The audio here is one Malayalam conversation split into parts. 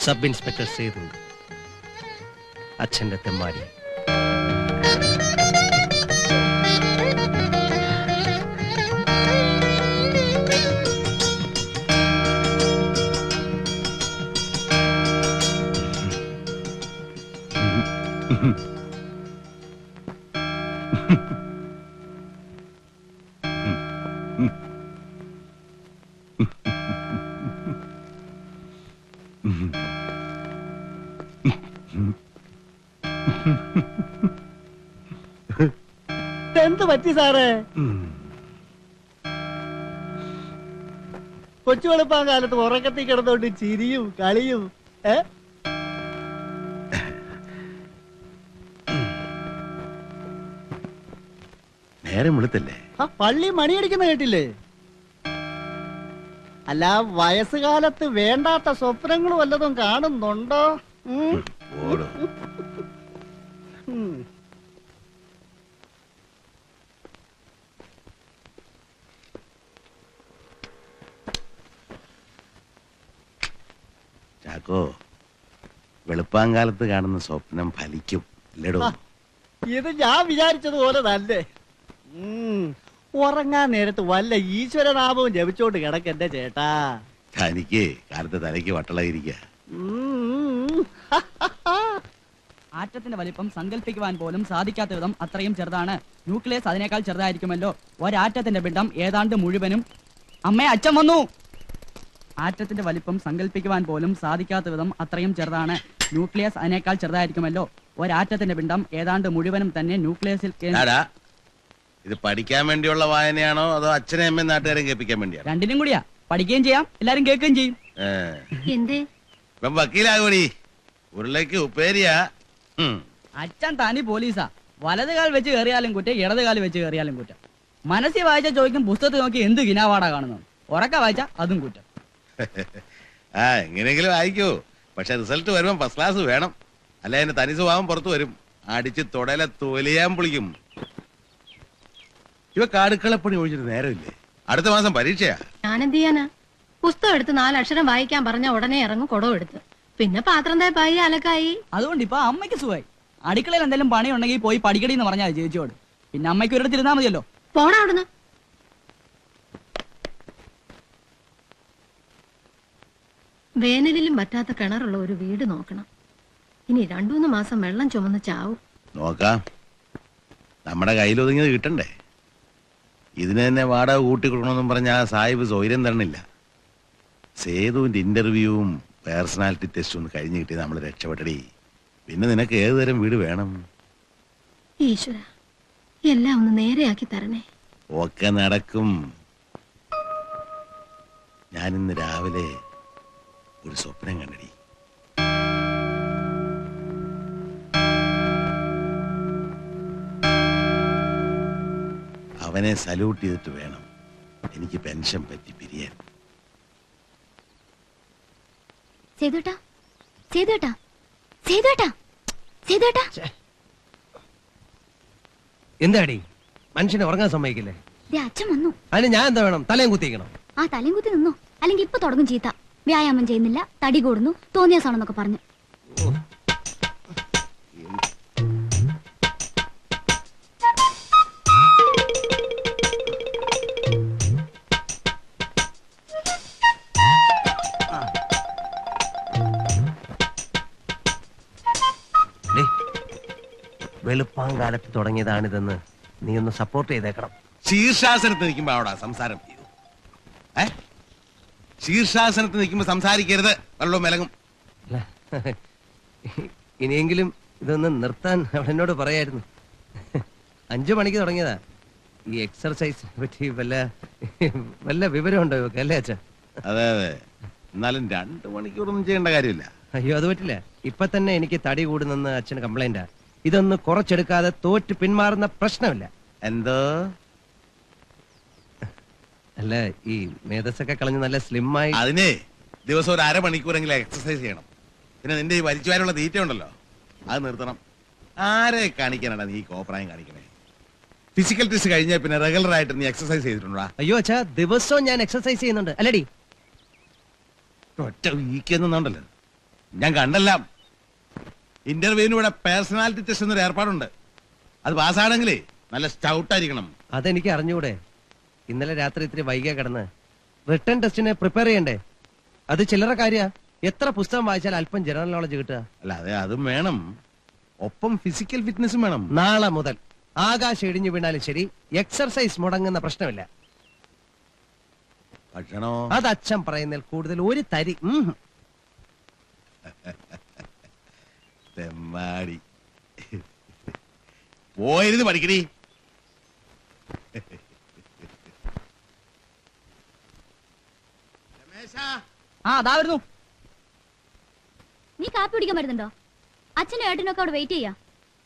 സബ് ഇൻസ്പെക്ടർ സേതു, അച്ഛന്റെ തെമ്മാടി. എന്ത് പറ്റി സാറേ? കൊച്ചു വെളുപ്പാൻ കാലത്ത് ഉറക്കത്തിൽ കിടന്നോണ്ട് ചിരിയും കളിയും. നേരം വെളുത്തല്ലേ? പള്ളി മണിയടിക്കുന്ന കേട്ടില്ലേ? അല്ല, വയസ്സുകാലത്ത് വേണ്ടാത്ത സ്വപ്നങ്ങൾ വല്ലതും കാണുന്നുണ്ടോ? ചാക്കോ, വെളുപ്പാങ്കാലത്ത് കാണുന്ന സ്വപ്നം ഫലിക്കും അല്ലേടോ? ഇത് ഞാൻ വിചാരിച്ചതുപോലെ തന്നെ. ഉറങ്ങാൻ നേരത്ത് വല്ല ഈശ്വരനാമവും ജപിച്ചോണ്ട് കിടക്കെന്റെ ചേട്ടാ. തനിക്ക് കാലത്ത് തലയ്ക്ക് വട്ടളായിരിക്ക. ആറ്റത്തിന്റെ വലിപ്പം സങ്കല്പിക്കുവാൻ പോലും സാധിക്കാത്ത വിധം അത്രയും ചെറുതാണ്. ന്യൂക്ലിയസ് അതിനേക്കാൾ ചെറുതായിരിക്കുമല്ലോ. ഒരാറ്റത്തിന്റെ പിണ്ഡം ഏതാണ്ട് മുഴുവനും. അമ്മേ, അച്ഛൻ വന്നു. ആറ്റത്തിന്റെ വലിപ്പം സങ്കല്പിക്കുവാൻ പോലും സാധിക്കാത്ത വിധം അത്രയും ചെറുതാണ്. ന്യൂക്ലിയസ് അതിനേക്കാൾ ചെറുതായിരിക്കുമല്ലോ. ഒരാറ്റത്തിന്റെ പിണ്ഡം ഏതാണ്ട് മുഴുവനും തന്നെ ന്യൂക്ലിയസിൽ. ഇത് പഠിക്കാൻ വേണ്ടിയുള്ള വായനയാണോ അതോ അച്ഛനെ അമ്മയും നാട്ടുകാരെ കേൾപ്പിക്കാൻ വേണ്ടിയാണോ? രണ്ടിനും കൂടിയാ. പഠിക്കുകയും ചെയ്യാം, എല്ലാരും കേൾക്കുകയും ചെയ്യും. ഇപ്പം വക്കീലാകൂടി. ഉരുളയ്ക്ക് ഉപ്പേരിയാ. അച്ഛൻ തനി പോലീസാ. വലത് കാൽ വെച്ച് കയറിയാലും കുറ്റം, ഇടത് കാൽ വെച്ച് കയറിയാലും കുറ്റം. മനസ്സിൽ വായിച്ച ചോദിക്കും പുസ്തകത്തിൽ നോക്കി എന്ത് ഗിനാവാടാ കാണുന്നത്. ഉറക്ക വായിച്ച അതും കുറ്റം. എങ്ങനെയെങ്കിലും വായിക്കൂ. പക്ഷെ റിസൾട്ട് വരുമ്പോ ഫസ്റ്റ് ക്ലാസ് വേണം. അല്ല എന്റെ തനി സ്വഭാവം പുറത്തു വരും. അടിച്ച് തൊടയിലെ തൊലിയാൻ പൊളിക്കും. ഇവ കാടുക്കളപ്പണി ഒഴിച്ചിട്ട് നേരമില്ലേ? അടുത്ത മാസം പരീക്ഷയാ. ഞാനെന്ത് ചെയ്യാനാ? പുസ്തകം എടുത്ത് 4 അക്ഷരം വായിക്കാൻ പറഞ്ഞ ഉടനെ ഇറങ്ങും കുടം എടുത്ത്. പിന്നെ പാത്രം തേപ്പായി, അലക്കായി. അതുകൊണ്ട് ഇപ്പൊ അമ്മയ്ക്ക് സുഖമായി. അടുക്കളയിൽ എന്തെങ്കിലും പണി ഉണ്ടെങ്കിൽ പോയി പഠിക്കടി എന്ന് പറഞ്ഞാൽ ചേച്ചിയോട്. പിന്നെ അമ്മയ്ക്ക് ഒരിടത്ത് ഇരുന്നാ മതിയല്ലോ. പോണ അവിടുന്ന്. വേനലിലും പറ്റാത്ത കിണറുള്ള ഒരു വീട് നോക്കണം. ഇനി 2-3 മാസം വെള്ളം ചുമന്ന് ചാവും. നോക്കാം. നമ്മുടെ കയ്യിലൊതുങ്ങിയത് കിട്ടണ്ടേ? ഇതിന് തന്നെ വാടക കൂട്ടി കൊടുക്കണമെന്നും പറഞ്ഞ ആ സാഹിബ് സൗകര്യം തരണില്ല. സേതുവിന്റെ ഇന്റർവ്യൂവും പേഴ്സണാലിറ്റി ടെസ്റ്റും ഒന്ന് കഴിഞ്ഞ് കിട്ടി നമ്മൾ രക്ഷപ്പെട്ടടി. പിന്നെ നിനക്ക് ഏതുതരം വീട് വേണം? ഈശ്വര, എല്ലാം ഒന്ന് നേരെയാക്കി തരണേ. ഒക്കെ നടക്കും. ഞാനിന്ന് രാവിലെ ഒരു സ്വപ്നം കണ്ടടി. അവനെ സല്യൂട്ട് ചെയ്തിട്ട് വേണം എനിക്ക് പെൻഷൻ പറ്റി പിരിയാൻ. സേതുട്ടാ, സേതുട്ടാ, സേതുട്ടാ, സേതുട്ടാ. എന്താടി മനുഷ്യനെ ഉറങ്ങാൻ സമ്മതിക്കില്ലേ? അച്ഛൻ വന്നു. അതിന് ഞാൻ എന്താ വേണം? തലയും കുത്തിക്കണം. ആ തലയും കുത്തി നിന്നോ, അല്ലെങ്കിൽ ഇപ്പൊ തുടങ്ങും ചീത്ത. വ്യായാമം ചെയ്യുന്നില്ല, തടി കൂടുന്നു, തോന്നിയാസാണെന്നൊക്കെ പറഞ്ഞു. വെളുപ്പാങ്കാലത്ത് തുടങ്ങിയതാണിതെന്ന് നീ ഒന്ന് സപ്പോർട്ട് ചെയ്തേക്കണം. ശീർഷാസനത്ത് നിൽക്കുമ്പോ അവിടെ സംസാരം ചെയ്തു. ശീർഷാസനത്ത് നിൽക്കുമ്പോ സംസാരിക്കരുത്, വല്ലോ മെലങ്ങും. ഇനിയെങ്കിലും ഇതൊന്ന് നിർത്താൻ അവളെന്നോട് പറയായിരുന്നു. 5 മണിക്ക് തുടങ്ങിയതാ. ഈ എക്സർസൈസ് പറ്റി വല്ല വിവരമുണ്ടോ ഇവക്ക്? അല്ലേ അച്ഛാ? അതെ അതെ. എന്നാലും 2 മണിക്കൂറൊന്നും ചെയ്യേണ്ട കാര്യമില്ല. അയ്യോ, അത് പറ്റില്ല. ഇപ്പൊ തന്നെ എനിക്ക് തടി കൂടുന്നെന്ന് അച്ഛന് കംപ്ലൈന്റാ. ഇതൊന്ന് കുറച്ചെടുക്കാതെ തോറ്റ് പിന്മാറുന്ന പ്രശ്നമില്ല. എന്തോ? അല്ല, ഈ മേധസ്സൊക്കെ കളഞ്ഞ് നല്ല സ്ലിമ്മായി. അതിനെ ദിവസം ഒരു 1/2 മണിക്കൂറെങ്കിലും എക്സർസൈസ് ചെയ്യണം. പിന്നെ നിന്റെ ഈ വലിച്ചുവാനുള്ള തീറ്റ ഉണ്ടല്ലോ, അത് നിർത്തണം. ആരെ കാണിക്കാനാണ് നീ കോപ്രായം കാണിക്കണേ? ഫിസിക്കൽ ടെസ്റ്റ് കഴിഞ്ഞാൽ പിന്നെ റെഗുലർ ആയിട്ട് നീ എക്സർസൈസ് ചെയ്തിട്ടുണ്ടോ? അയ്യോ അച്ഛാ, ദിവസവും ഞാൻ എക്സർസൈസ് ചെയ്യുന്നുണ്ട്. അല്ലടി? ഒറ്റ വീക്കെന്നുണ്ടല്ലോ. ഞാൻ കണ്ടല്ല. ഇന്റർവ്യൂവിന് ഇവിടെ പേഴ്സണാലിറ്റി ടെസ്റ്റ് എന്നൊരു ഏർപ്പാടുണ്ട്. അത് പാസ്സാണെങ്കിലേ നല്ല സ്റ്റൗട്ടായിരിക്കണം. അതെനിക്ക് അറിഞ്ഞൂടെ. ഇന്നലെ രാത്രി ഇത്തിരി വൈകിയ കിടന്ന് റിട്ടേൺ ടെസ്റ്റിന് പ്രിപ്പയർ ചെയ്യണ്ടേ. അത് ചില്ലറ കാര്യ. എത്ര പുസ്തകം വായിച്ചാൽ അല്പം ജനറൽ നോളജ് കിട്ടുക. അല്ല അതെ, അതും വേണം. ഒപ്പം ഫിസിക്കൽ ഫിറ്റ്നസും വേണം. നാളെ മുതൽ ആകാശം ഇടിഞ്ഞു വീണാലും ശരി, എക്സർസൈസ് മുടങ്ങുന്ന പ്രശ്നമില്ല. ഭക്ഷണോ? അത് അച്ഛൻ പറയുന്നതിൽ കൂടുതൽ ഒരു തരി. തെമ്മാടി പോയിരുന്ന് പഠിക്കടി. ആ അതാ വരുന്നു. നീ കാപ്പി കുടിക്കാൻ വരുന്നുണ്ടോ? അച്ഛനും ഏട്ടനൊക്കെ അവിടെ വെയിറ്റ് ചെയ്യാ.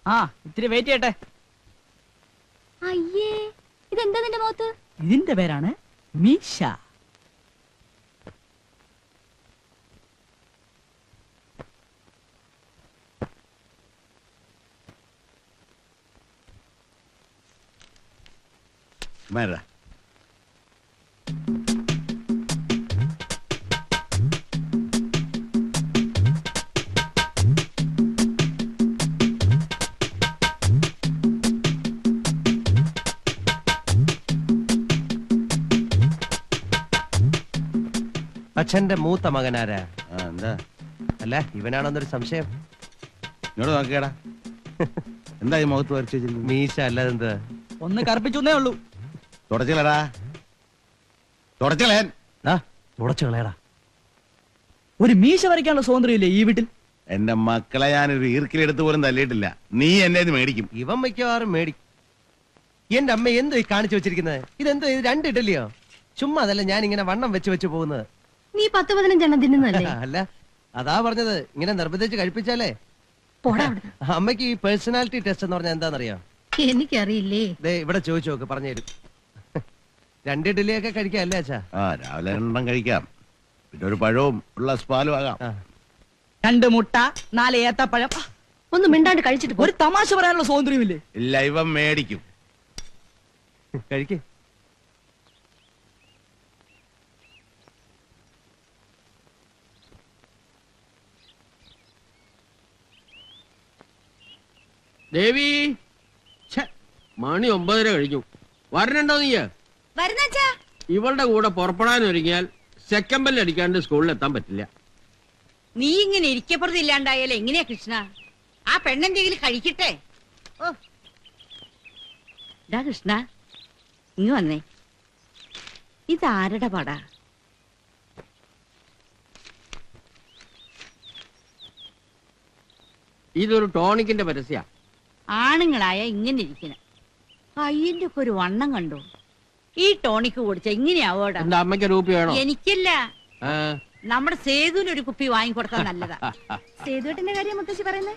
ആ ഇത്തിരി വെയിറ്റ് ചെയ്യട്ടെ. അയ്യേ, ഇതെന്താ നിന്റെ മുഖത്ത്? ഇതിന്റെ പേരാണ് മീശ. മേടാ അച്ഛന്റെ മൂത്ത മകനാരാ? എന്താ? അല്ല, ഇവനാണെന്നൊരു സംശയം. ഇങ്ങോട്ട് നോക്കിയാടാ. എന്താ ഈ മുഖത്ത് വരച്ചു വെച്ചിരിക്കുന്നത്? മീശ അല്ലാതെ എന്താ? ഒന്ന് കറുപ്പിച്ചേ ഉള്ളൂ. തുടച്ചില്ലടാ, തുടച്ചളയാൻ. തുടച്ചു കളയടാ. ഒരു മീശ വരയ്ക്കാനുള്ള സ്വാതന്ത്ര്യം ഇല്ലേ ഈ വീട്ടിൽ? എന്റെ മക്കളെ ഞാനൊരു ഈർക്കിലെടുത്ത് പോലും തല്ലിയിട്ടില്ല. നീ എന്നെ ഇത് മേടിക്കും. ഇവൻ മിക്കവാറും മേടിക്കും. എന്റെ അമ്മ എന്തോ ഈ കാണിച്ചു വെച്ചിരിക്കുന്നത്? ഇതെന്തോ, ഇത് 2 ഇഡലിയോ? ചുമ്മാ അതല്ല ഞാൻ ഇങ്ങനെ വണ്ണം വെച്ച് വെച്ച് പോകുന്നത്. നീ 10-15 തിന്നുന്നല്ലേ? അല്ല, അതാ പറഞ്ഞത്, ഇങ്ങനെ നിർബന്ധിച്ച് കഴിപ്പിച്ചാലേ. പോടാ അവിടുന്ന്. അമ്മയ്ക്ക് ഈ പേഴ്സണാലിറ്റി ടെസ്റ്റ് എന്ന് പറഞ്ഞാൽ എന്താണെന്നറിയോ? എനിക്കറിയില്ലേ. ദേ ഇവിടെ ചോദിച്ചു നോക്ക്, പറഞ്ഞുതരും. 2 ഇഡലിയൊക്കെ കഴിക്കാല്ലേ അച്ഛാ? രാവിലെ 2 കഴിക്കാം. പിന്നെ ഒരു പഴവും ഒരു ഗ്ലാസ് പാലും ആകാം. 2 മുട്ട, 4 ഏത്തപ്പഴം. ഒന്ന് മിണ്ടാണ്ട് കഴിച്ചിട്ട് പോ. ഒരു തമാശ പറയാനുള്ള സ്വാതന്ത്ര്യമില്ലേ? ഇല്ല, ഇവൻ മേടിക്കും. കഴിക്കേ. ദേവി, മണി 9:30 കഴിഞ്ഞു. വരണുണ്ടോ നീ? ഇവളുടെ കൂടെ പുറപ്പെടാൻ ഒരുങ്ങിയാൽ സെക്കൻഡ് ബെല്ല് അടിക്കാണ്ട് സ്കൂളിൽ എത്താൻ പറ്റില്ല. നീ ഇങ്ങനെ ഇരിക്കപ്പുറത്ത് ഇല്ലാണ്ടായാലോ എങ്ങനെയാ കൃഷ്ണ? ആ പെണ്ണെന്തെങ്കിലും കഴിക്കട്ടെ. ഓ ഡാ കൃഷ്ണ, ഇങ്ങ് വന്നേ. ഇതാരുടെ പടാ? ഇതൊരു ടോണിക്കിന്റെ പരസ്യ. ആണുങ്ങളായ ഇങ്ങനെ ഇരിക്കണ. കയ്യിന്റെ ഒക്കെ ഒരു വണ്ണം കണ്ടോ? ഈ ടോണിക്ക് കുടിച്ച ഇങ്ങനെയാവോടാ? എന്താ അമ്മയ്ക്ക് രൂപ വേണോ? എനിക്കല്ല, നമ്മുടെ സേതുവിന് ഒരു കുപ്പി വാങ്ങിക്കൊടുക്കാൻ നല്ലതാ. സേതുവേട്ടന്റെ കാര്യം മുത്തശ്ശി പറയുന്നേ?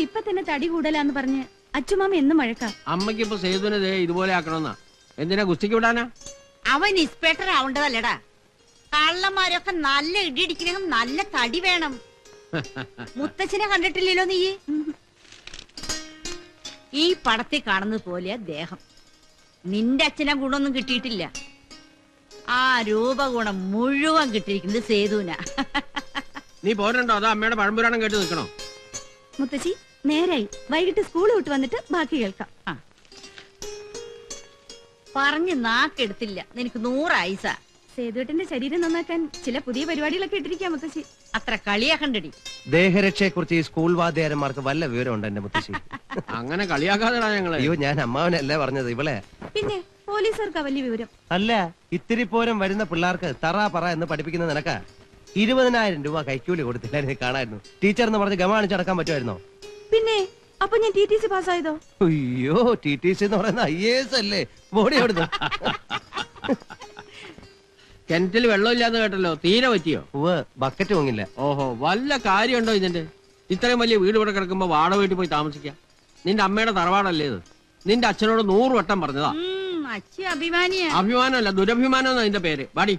ഇപ്പൊ തന്നെ തടി കൂടലാന്ന് പറഞ്ഞ് അച്ഛമാമ എന്നും മഴക്കാ. അമ്മയ്ക്ക് ഇപ്പൊ സേതുവിനെ ദേ ഇതുപോലെ ആക്കണമെന്നാ. എന്തിനാ ഗുസ്തിക്ക് വിടാനാ? അവൻ ഇൻസ്പെക്ടർ ആവേണ്ടതല്ലടാ. കള്ളന്മാരൊക്കെ നല്ല ഇടിയിടിക്കണമെങ്കിൽ നല്ല തടി വേണം. മുത്തച്ഛനെ കണ്ടിട്ടില്ലല്ലോ നീ? ഈ പടത്തിൽ കാണുന്നത് പോലെയാ ദേഹം. നിന്റെ അച്ഛനെ ഗുണമൊന്നും കിട്ടിയിട്ടില്ല. ആ രൂപഗുണം മുഴുവൻ കിട്ടിയിരിക്കുന്നത് സേതുവിനാ. നീ പോരണ്ടോ? അതോ അമ്മയുടെ പഴംപുരാണം കേട്ട് നിൽക്കണോ? മുത്തശ്ശി, നേരായി. വൈകിട്ട് സ്കൂൾ വിട്ട് വന്നിട്ട് ബാക്കി കേൾക്കാം. പറഞ്ഞ് നാക്കെടുത്തില്ല. നിനക്ക് 100 ആയുസ. സേതുവേട്ടന്റെ ശരീരം നന്നാക്കാൻ ചില പുതിയ പരിപാടികളൊക്കെ ഇട്ടിരിക്കാം മുത്തശ്ശി. അത്ര കളിയാക്കണ്ടടി. ദേഹരക്ഷയെ കുറിച്ച് ഈ സ്കൂൾ വാദ്യാരന്മാർക്ക് വല്ല വിവരമുണ്ട് എന്റെ മുത്തശ്ശി? അങ്ങനെ കളിയാക്കാതെടാ ഞങ്ങളെ. അയ്യോ, ഞാൻ അമ്മാവനല്ലേ പറഞ്ഞത്, ഇവളെ. പിന്നെ പോലീസുകാർക്കാ വലിയ വിവരം. അല്ല, ഇത്തിരി പോരം വരുന്ന പിള്ളേർക്ക് തറ പറ എന്ന് പഠിപ്പിക്കുന്ന നിനക്കാ 20,000 രൂപ കൈക്കൂലി കൊടുത്തില്ലായിരുന്നു. കാണായിരുന്നു. ടീച്ചർ എന്ന് പറഞ്ഞ് ഗമാണിച്ചടക്കാൻ പറ്റുമായിരുന്നോ? പിന്നെ അപ്പൊ ഞാൻ TTC പാസ്സായതോ? അയ്യോ, TTC എന്ന് പറയുന്ന IAS അല്ലേ? ബോഡി എവിടുന്ന്? കിണറ്റിൽ വെള്ളമില്ലാന്ന് കേട്ടല്ലോ. തീരെ പറ്റിയോ? ബക്കറ്റ് വാങ്ങില്ല. ഓഹോ, വല്ല കാര്യമുണ്ടോ ഇതിന്റെ? ഇത്രയും വലിയ വീട് ഇവിടെ കിടക്കുമ്പോ വാടക വീട്ടിൽ പോയി താമസിക്കാം. നിന്റെ അമ്മയുടെ തറവാടല്ലേ ഇത്? നിന്റെ അച്ഛനോട് 100 വട്ടം പറഞ്ഞതാ. അച്ഛൻ അഭിമാനിയാ. അഭിമാനമല്ല, ദുരഭിമാനം എന്നാ അതിന്റെ പേര്. വാടി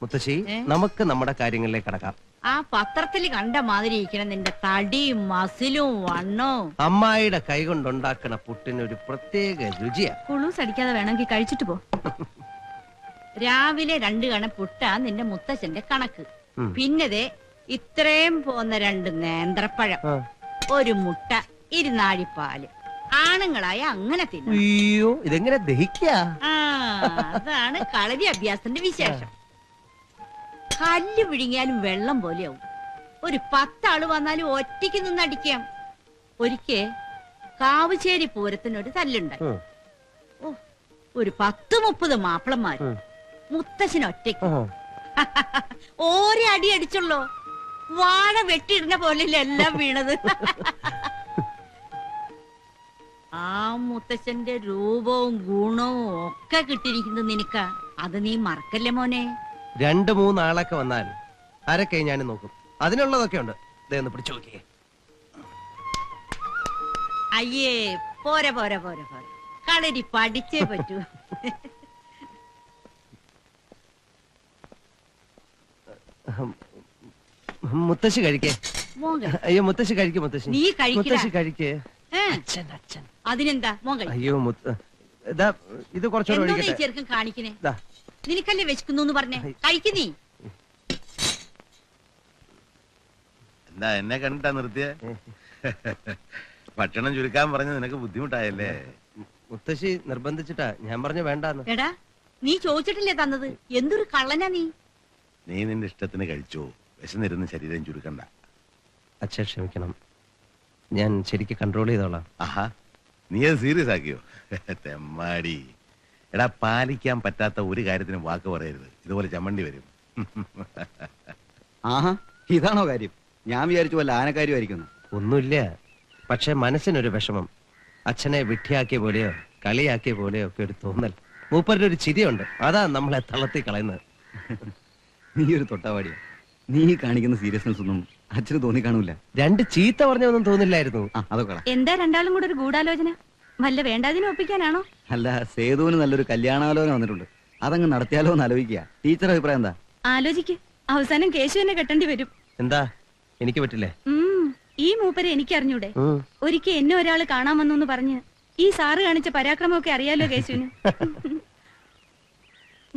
മുത്തശ്ശി, നമുക്ക് നമ്മുടെ കാര്യങ്ങളിലേക്ക് കടക്കാം. ആ പത്രത്തിൽ കണ്ട മാതിരി ഇരിക്കണം നിന്റെ തടിയും മസിലും വണ്ണവും. അമ്മായിയുടെ കൈ കൊണ്ടുണ്ടാക്കണ പുട്ടിനൊരു പ്രത്യേക രുചിയാ. കുളൂസ് അടിക്കാതെ വേണമെങ്കിൽ കഴിച്ചിട്ട് പോ. രാവിലെ 2 കണ പുട്ടാ നിന്റെ മുത്തച്ഛന്റെ കണക്ക്. പിന്നതേ ഇത്രയും പോന്ന 2 നേന്ത്രപ്പഴം, ആ. ഒരു മുട്ട, 2 നാഴിപ്പാല്. ആണുങ്ങളായ അങ്ങനെ തിന്നും. അയ്യോ ഇതെങ്ങനെ ദഹിക്കാ? ആ, അതാണ് കളരി അഭ്യാസത്തിന്റെ വിശേഷം. കല്ല് വിഴുങ്ങിയാലും വെള്ളം പോലെയാവും. ഒരു 10 ആള് വന്നാലും ഒറ്റയ്ക്ക് നിന്നടിക്കാം. ഒരിക്കേ കാവുശ്ശേരി പൂരത്തിനൊരു തല്ലുണ്ടായി. ഓ, ഒരു 10-30 മാപ്പിളന്മാര്, മുത്തശ്ശനൊറ്റയ്ക്ക്. ഓരോ അടി അടിച്ചുള്ളോ, വാഴ വെട്ടിയിടുന്ന പോലെയല്ല എല്ലാം വീണത്. ആ മുത്തശ്ശന്റെ രൂപവും ഗുണവും ഒക്കെ കിട്ടിയിരിക്കുന്നത് നിനക്കാ. അത് നീ മറക്കല്ലേ മോനെ. 2-3 ആളൊക്കെ വന്നാൽ ആരൊക്കെ ഞാൻ നോക്കും. അതിനുള്ളതൊക്കെ ഉണ്ട്. ദേ ഒന്ന് പിടിച്ചു നോക്കിയേ. അയ്യേ, പോരെ പോരെ പോരെ പോരെ, കളരി പഠിച്ചേ പറ്റൂ. മുത്തശ്ശി കഴിക്കേ. മോൻ കഴി. അയ്യോ മുത്തശ്ശി കഴിക്കും. മുത്തശ്ശി നീ കഴിക്കടാ. മുത്തശ്ശി കഴിക്കേ. ഏ, അച്ഛൻ അതിനെന്താ മോൻ കഴി. അയ്യോ ഇതാ ഇത് കുറച്ചുകൂടെ എന്തോ നീ ഒഴിക്കട്ടെ. ചെറുക്കൻ കാണിക്കണേ. ദാ. നിനക്കല്ലേ വെച്ചിക്കുന്നു പറഞ്ഞേ, കഴിക്കുന്നീ. എന്താ എന്നെ കണ്ടിട്ടാ നിർത്തിയ? ഭക്ഷണം ചുരുക്കാൻ പറഞ്ഞ് നിനക്ക് ബുദ്ധിമുട്ടായല്ലേ? മുത്തശ്ശി നിർബന്ധിച്ചിട്ടാ. ഞാൻ പറഞ്ഞു വേണ്ടാന്ന്. എടാ, നീ ചോദിച്ചിട്ടില്ലേ തന്നത്? എന്തൊരു കള്ളനാ നീ. നീ നിന്റെ ഇഷ്ടത്തിന് കഴിച്ചോ, വിശന്നിരുന്ന് ശരീരം ചുരുക്കണ്ട. അച്ഛൻ ക്ഷമിക്കണം, ഞാൻ ശരിക്ക് കൺട്രോൾ ചെയ്തോളാം. ആഹാ, നീ അത് സീരിയസ് ആക്കിയോ? തെമ്മാടി. എടാ, പാലിക്കാൻ പറ്റാത്ത ഒരു കാര്യത്തിന് വാക്ക് പറയരുത്, ഇതുപോലെ ചമ്മണ്ടി വരും. ആഹാ, ഇതാണോ കാര്യം? ഞാൻ വിചാരിച്ചു വല്ല ആനക്കാര്യമായിരിക്കുന്നു. ഒന്നുമില്ല, പക്ഷെ മനസ്സിനൊരു വിഷമം. അച്ഛനെ വിഡ്ഢിയാക്കിയ പോലെയോ കളിയാക്കിയ പോലെയോ ഒക്കെ ഒരു തോന്നൽ. മൂപ്പരുടെ ഒരു ചിരിയുണ്ട്, അതാ നമ്മളെ തളർത്തി കളയുന്നത്. നീ ഒരു തൊട്ടാവാടിയാ. നീ കാണിക്കുന്ന സീരിയസ്നെസ് ഒന്നും അച്ഛന് തോന്നി കാണൂല. 2 ചീത്ത പറഞ്ഞൊന്നും തോന്നില്ലായിരുന്നു. അതൊക്കെ എന്താ രണ്ടാളും കൂടെ ഒരു ഗൂഢാലോചന? വല്ല വേണ്ടാതിനെ ഒപ്പിക്കാനാണോ? അല്ല, സേതുവിന് നല്ലൊരു കല്യാണാലോചന വന്നിട്ടുണ്ട്. അതങ്ങ് നടത്തിയാലോ എന്ന് ആലോചിക്കുക. ടീച്ചർ അഭിപ്രായം എന്താ? ആലോചിക്ക്. അവസാനം കേശുവിനെ കെട്ടേണ്ടി വരും. എന്താ, എനിക്ക് പറ്റില്ലേ? ഈ മൂപ്പരെ എനിക്ക് അറിഞ്ഞൂടെ? ഒരിക്കൽ എന്നെ ഒരാള് കാണാൻ വന്നു പറഞ്ഞ് ഈ സാറ് കാണിച്ച പരാക്രമമൊക്കെ അറിയാലോ കേശുവിന്.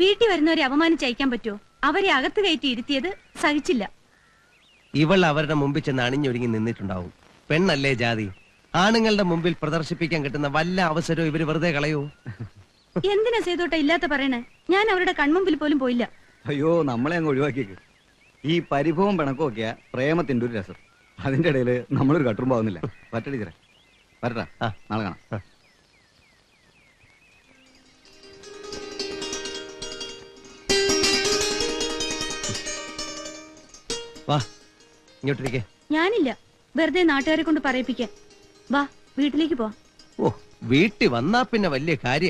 വീട്ടിൽ വരുന്നവരെ അപമാനിച്ചയക്കാൻ പറ്റുമോ? അവരെ അകത്ത് കയറ്റി ഇരുത്തിയത് സഹിച്ചില്ല. ഇവൾ അവരുടെ മുമ്പിൽ ചെന്ന് അണിഞ്ഞൊരുങ്ങി നിന്നിട്ടുണ്ടാവും. പെണ്ണല്ലേ ജാതി. ആണുങ്ങളുടെ മുമ്പിൽ പ്രദർശിപ്പിക്കാൻ കിട്ടുന്ന വല്ല അവസരവും ഇവര് വെറുതെ കളയോ? എന്തിനാ സേതോട്ട ഇല്ലാത്ത പറയണേ? ഞാൻ അവരുടെ കൺമുമ്പിൽ പോലും പോയില്ല. അയ്യോ, നമ്മളെ അങ്ങ് ഒഴിവാക്കിയേക്ക്. ഈ പരിഭവം പിണക്കവും ഒക്കെയാ പ്രേമത്തിന്റെ ഒരു രസം. അതിന്റെ ഇടയിൽ നമ്മളൊരു കട്ടുറുമ്പാവുന്നില്ല. പറ്റ ടീച്ചറെ, വരട്ടാ, നാളെ കാണാം. വാ ഇങ്ങോട്ടിരിക്കേ. ഞാനില്ല, വെറുതെ നാട്ടുകാരെ കൊണ്ട് പറയിപ്പിക്കാൻ. വാ വീട്ടിലേക്ക് പോ. ഓ, വീട്ടിൽ വന്നാ പിന്നെ വലിയ കാര്യം.